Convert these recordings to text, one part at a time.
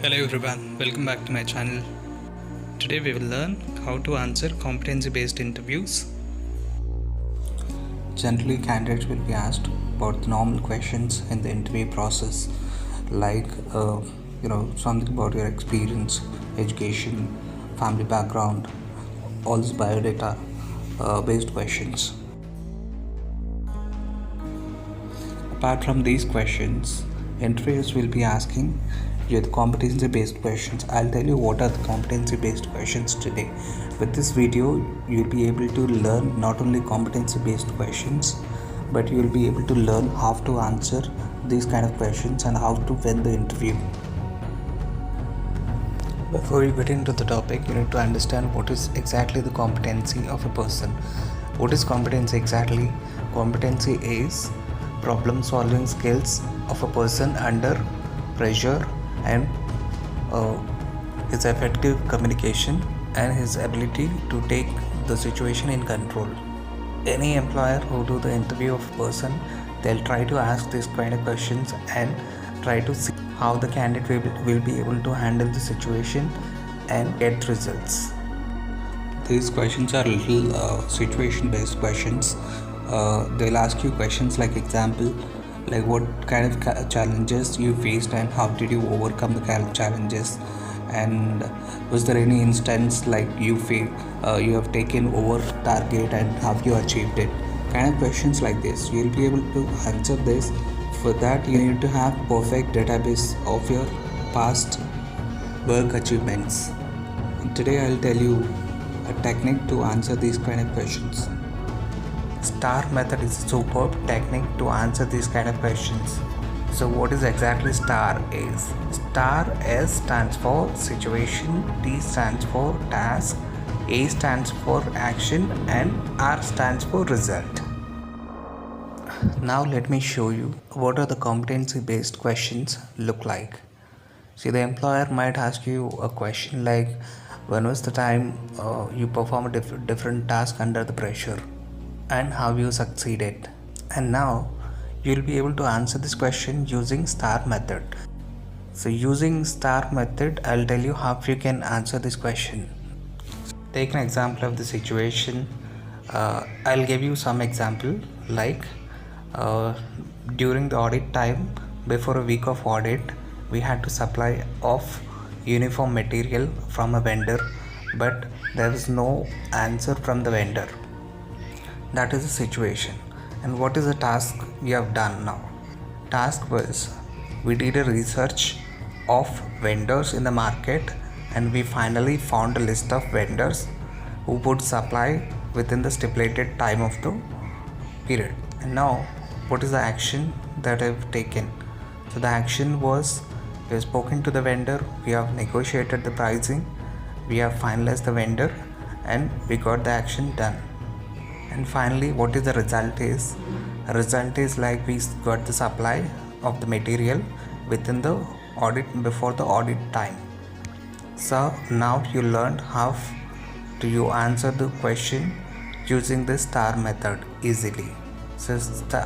Hello everyone, welcome back to my channel. Today we will learn how to answer competency based interviews. Generally, candidates will be asked about the normal questions in the interview process, like something about your experience, education, family background, all this biodata based questions. Apart from these questions, interviewers will be asking you the competency based questions. I'll tell you what are the competency based questions today. With this video, you'll be able to learn not only competency based questions, but you'll be able to learn how to answer these kind of questions and how to win the interview. Before you get into the topic, you need to understand what is exactly the competency of a person. What is competency exactly? Competency is problem solving skills of a person under pressure and his effective communication and his ability to take the situation in control. Any employer who do the interview of a person, they'll try to ask these kind of questions and try to see how the candidate will be able to handle the situation and get results. These questions are little situation based questions. They'll ask you questions like example, like what kind of challenges you faced and how did you overcome the challenges, and was there any instance like you have taken over target and how you achieved it. Kind of questions like this, you'll be able to answer this. For that, you need to have perfect database of your past work achievements. Today I'll tell you a technique to answer these kind of questions. STAR method is a superb technique to answer these kind of questions. So what is exactly STAR is? STAR, S stands for situation, T stands for task, A stands for action, and R stands for result. Now let me show you what are the competency based questions look like. See, the employer might ask you a question like, when was the time you performed a different task under the pressure and how you succeeded. And now you'll be able to answer this question using STAR method. So using STAR method, I'll tell you how you can answer this question. Take an example of the situation. I'll give you some example like during the audit time, before a week of audit, we had to supply of uniform material from a vendor, but there was no answer from the vendor. That is the situation. And what is the task we have done now? Task was, we did a research of vendors in the market and we finally found a list of vendors who would supply within the stipulated time of the period. And now what is the action that I've taken? So the action was, we have spoken to the vendor, we have negotiated the pricing, we have finalized the vendor, and we got the action done. And finally, what is the result is? Result is like we got the supply of the material within the audit, before the audit time. So now you learned how do you answer the question using the STAR method easily. So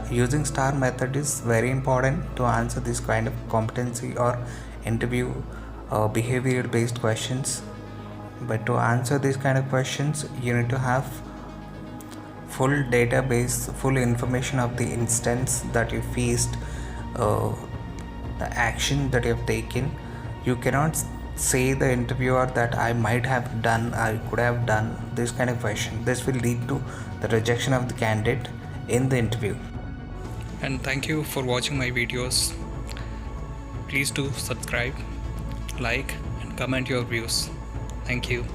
using STAR method is very important to answer this kind of competency or interview behavior based questions. But to answer these kind of questions, you need to have full database, full information of the instance that you faced, the action that you have taken. You cannot say the interviewer that I might have done, I could have done, this kind of question. This will lead to the rejection of the candidate in the interview. And thank you for watching my videos. Please do subscribe, like, and comment your views. Thank you.